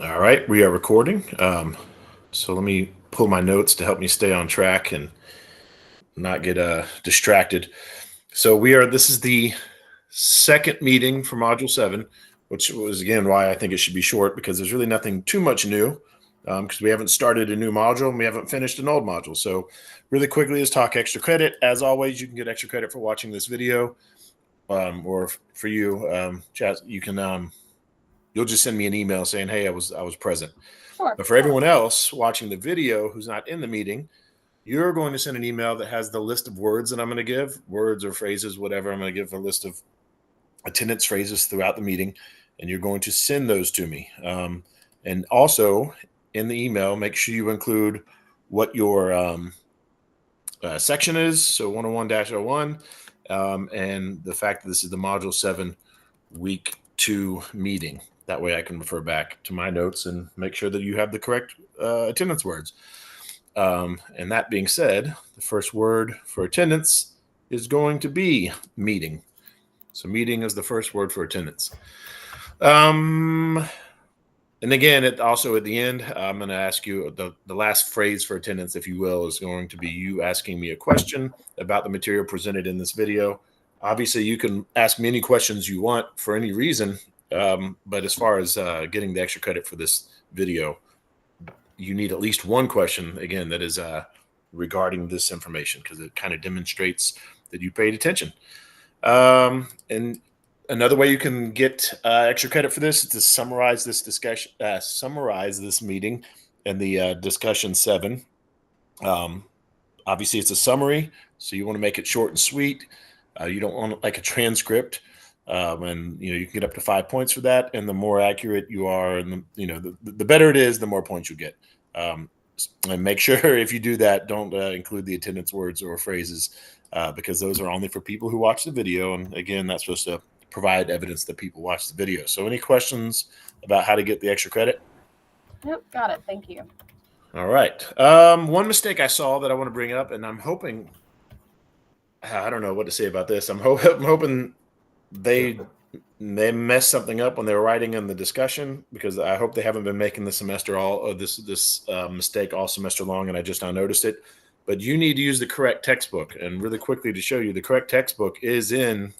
All right, we are recording. So let me pull my notes to help me stay on track and not get distracted. So this is the second meeting for Module 7, which was again why I think it should be short because there's really nothing too much new because we haven't started a new module and we haven't finished an old module. So really quickly, let's talk extra credit. As always, you can get extra credit for watching this video or for you, Chaz, you can you'll just send me an email saying, hey, I was present. Sure. But for everyone else watching the video who's not in the meeting, you're going to send an email that has the list of words that I'm going to give, words or phrases, whatever. I'm going to give a list of attendance phrases throughout the meeting, and you're going to send those to me. And also in the email, make sure you include what your section is, so 101-01, and the fact that this is the Module 7 Week 2 meeting. That way I can refer back to my notes and make sure that you have the correct attendance words. And that being said, the first word for attendance is going to be meeting. So meeting is the first word for attendance. And again, also at the end, I'm going to ask you the last phrase for attendance, if you will, is going to be you asking me a question about the material presented in this video. Obviously, you can ask me any questions you want for any reason. But as far as getting the extra credit for this video, you need at least one question, again, that is regarding this information because it kind of demonstrates that you paid attention. And another way you can get extra credit for this is to summarize this discussion, summarize this meeting and the discussion 7. Obviously, it's a summary, so you want to make it short and sweet. You don't want like a transcript. And you can get up to 5 points for that. And the more accurate you are, and the better it is, the more points you get. And make sure if you do that, don't include the attendance words or phrases because those are only for people who watch the video. And again, that's supposed to provide evidence that people watch the video. So any questions about how to get the extra credit? Nope, got it. Thank you. All right. One mistake I saw that I want to bring up, and I'm hoping, I don't know what to say about this. I'm hoping they messed something up when they were writing in the discussion because I hope they haven't been making the semester all of this mistake all semester long, and I just now noticed it. But you need to use the correct textbook. And really quickly to show you, the correct textbook is in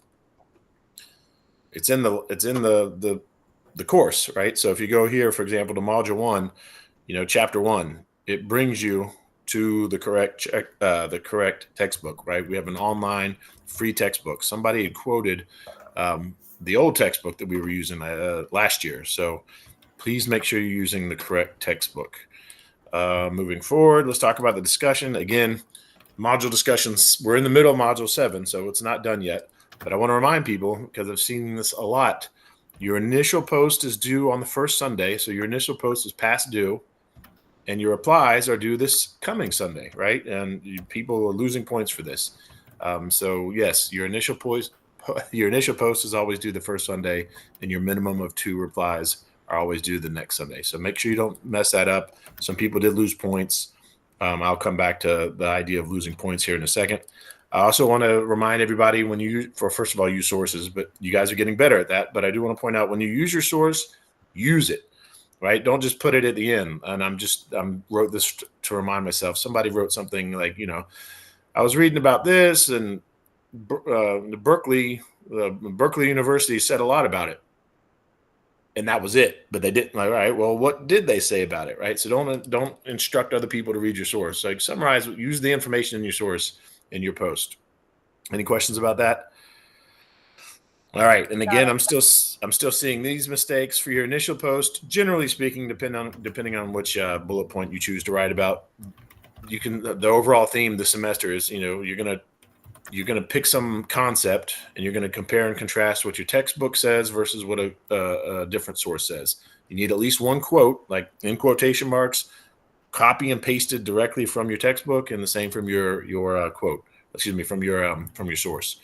the course, right? So if you go here, for example, to Module 1, Chapter 1, it brings you to the correct textbook, right? We have an online free textbook. Somebody had quoted the old textbook that we were using last year. So please make sure you're using the correct textbook. Moving forward, let's talk about the discussion. Again, module discussions, we're in the middle of Module 7, so it's not done yet. But I want to remind people, because I've seen this a lot, your initial post is due on the first Sunday. So your initial post is past due. And your replies are due this coming Sunday, right? And people are losing points for this. So yes, your initial post is always due the first Sunday, and your minimum of 2 replies are always due the next Sunday. So make sure you don't mess that up. Some people did lose points. I'll come back to the idea of losing points here in a second. I also want to remind everybody first of all, use sources, but you guys are getting better at that. But I do want to point out when you use your source, use it. Right? Don't just put it at the end. And I wrote this to remind myself. Somebody wrote something like, I was reading about this and Berkeley University said a lot about it. And that was it. But they didn't. Like, all right, well, what did they say about it? Right? So don't instruct other people to read your source. Like summarize, use the information in your source in your post. Any questions about that? All right, and again, I'm still seeing these mistakes for your initial post. Generally speaking, depending on which bullet point you choose to write about, the overall theme this semester is you're gonna pick some concept and you're gonna compare and contrast what your textbook says versus what a different source says. You need at least one quote, like in quotation marks, copy and pasted directly from your textbook, and the same from your quote. Excuse me, from your source.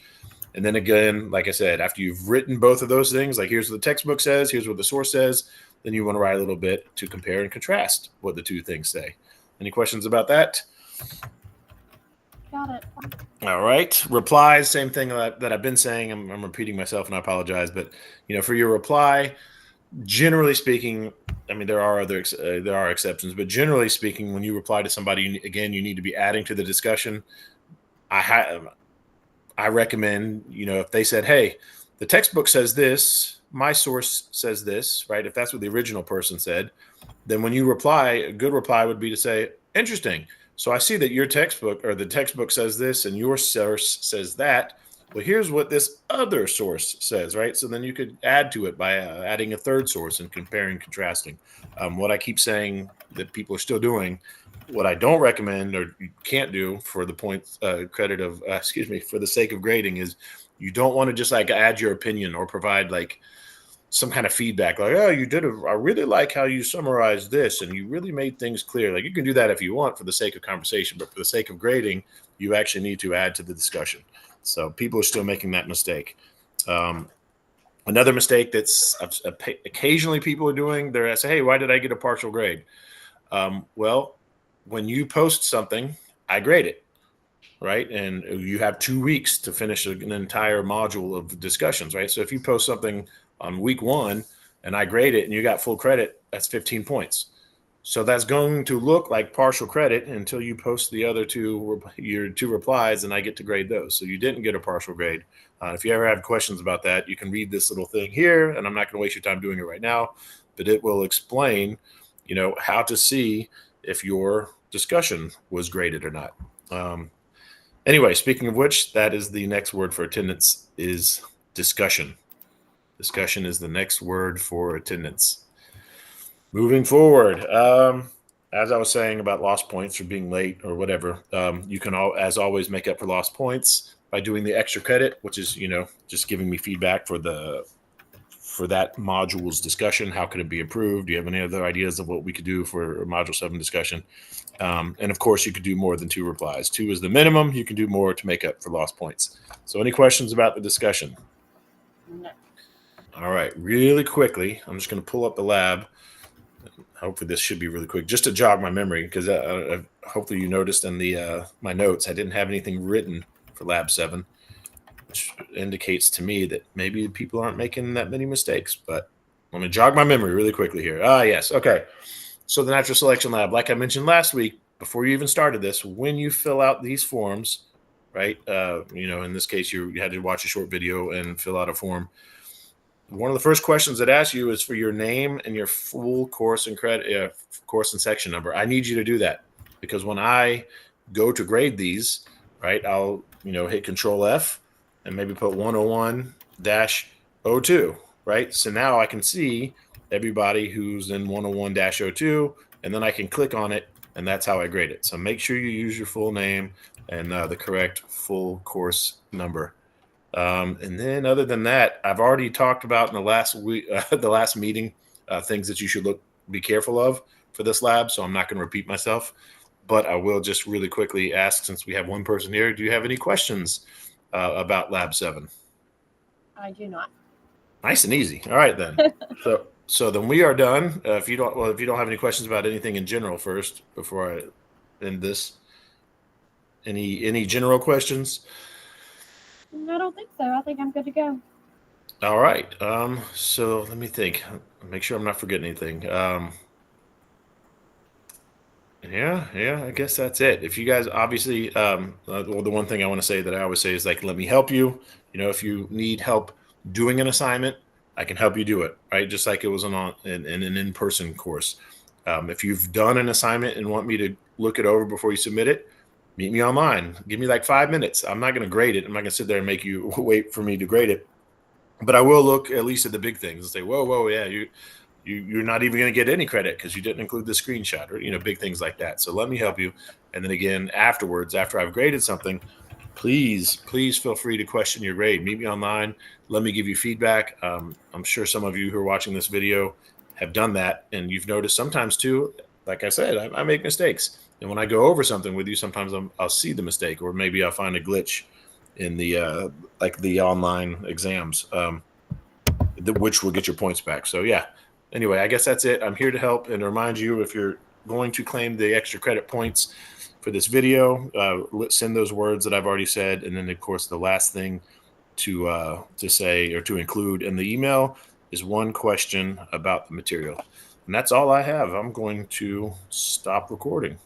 And then again, like I said, after you've written both of those things, like here's what the textbook says, here's what the source says, then you want to write a little bit to compare and contrast what the two things say. Any questions about that? Got it. All right. Replies, same thing that I've been saying. I'm repeating myself and I apologize. But, for your reply, generally speaking, I mean, there are there are exceptions, but generally speaking, when you reply to somebody, again, you need to be adding to the discussion. I recommend, if they said, "Hey, the textbook says this, my source says this," right? If that's what the original person said, then when you reply, a good reply would be to say, "Interesting. So I see that your textbook or the textbook says this and your source says that. Well, here's what this other source says," right? So then you could add to it by adding a third source and comparing, contrasting. What I keep saying that people are still doing, what I don't recommend or you can't do for the point credit of, for the sake of grading is you don't want to just like add your opinion or provide like some kind of feedback like, "Oh, I really like how you summarized this and you really made things clear." Like, you can do that if you want for the sake of conversation, but for the sake of grading, you actually need to add to the discussion. So people are still making that mistake. Another mistake that's occasionally people are doing, they're saying, "Hey, why did I get a partial grade?" Well, when you post something, I grade it, right? And you have 2 weeks to finish an entire module of discussions, right? So if you post something on week 1 and I grade it and you got full credit, that's 15 points. So that's going to look like partial credit until you post the other your 2 replies, and I get to grade those. So you didn't get a partial grade. If you ever have questions about that, you can read this little thing here, and I'm not going to waste your time doing it right now, but it will explain, how to see if your discussion was graded or not. Anyway, speaking of which, that is the next word for attendance is discussion. Discussion is the next word for attendance. Moving forward, as I was saying about lost points or being late or whatever, you can, as always, make up for lost points by doing the extra credit, which is, just giving me feedback for that module's discussion. How could it be improved? Do you have any other ideas of what we could do for Module 7 discussion? And of course, you could do more than 2 replies. 2 is the minimum. You can do more to make up for lost points. So any questions about the discussion? No. All right, really quickly, I'm just going to pull up the lab. Hopefully this should be really quick, just to jog my memory, because hopefully you noticed in the my notes, I didn't have anything written for Lab 7, which indicates to me that maybe people aren't making that many mistakes. But let me jog my memory really quickly here. Yes. Okay. So the natural selection lab, like I mentioned last week, before you even started this, when you fill out these forms, right? In this case, you had to watch a short video and fill out a form. One of the first questions that asks you is for your name and your full course and credit, course and section number. I need you to do that because when I go to grade these, right, I'll hit Control F and maybe put 101-02, right? So now I can see everybody who's in 101-02, and then I can click on it, and that's how I grade it. So make sure you use your full name and the correct full course number. And then other than that, I've already talked about in the last week, the last meeting, things that you should be careful of for this lab. So I'm not going to repeat myself, but I will just really quickly ask, since we have one person here, do you have any questions about Lab 7? I do not. Nice and easy. All right, then. So then we are done. If you don't have any questions about anything in general first, before I end this, any general questions? I don't think so. I think I'm good to go. All right. So let me think. Make sure I'm not forgetting anything. Yeah. I guess that's it. If you guys obviously, the one thing I want to say that I always say is like, let me help you. If you need help doing an assignment, I can help you do it. Right, just like it was in an in-person course. If you've done an assignment and want me to look it over before you submit it, meet me online. Give me like 5 minutes. I'm not going to grade it. I'm not going to sit there and make you wait for me to grade it. But I will look at least at the big things and say, whoa, yeah, you're not even going to get any credit because you didn't include the screenshot or, big things like that. So let me help you. And then again, afterwards, after I've graded something, please feel free to question your grade. Meet me online. Let me give you feedback. I'm sure some of you who are watching this video have done that. And you've noticed sometimes too, like I said, I make mistakes. And when I go over something with you, sometimes I'll see the mistake, or maybe I'll find a glitch in the like the online exams, which will get your points back. So yeah. Anyway, I guess that's it. I'm here to help and remind you, if you're going to claim the extra credit points for this video, send those words that I've already said, and then of course the last thing to say or to include in the email is one question about the material. And that's all I have. I'm going to stop recording.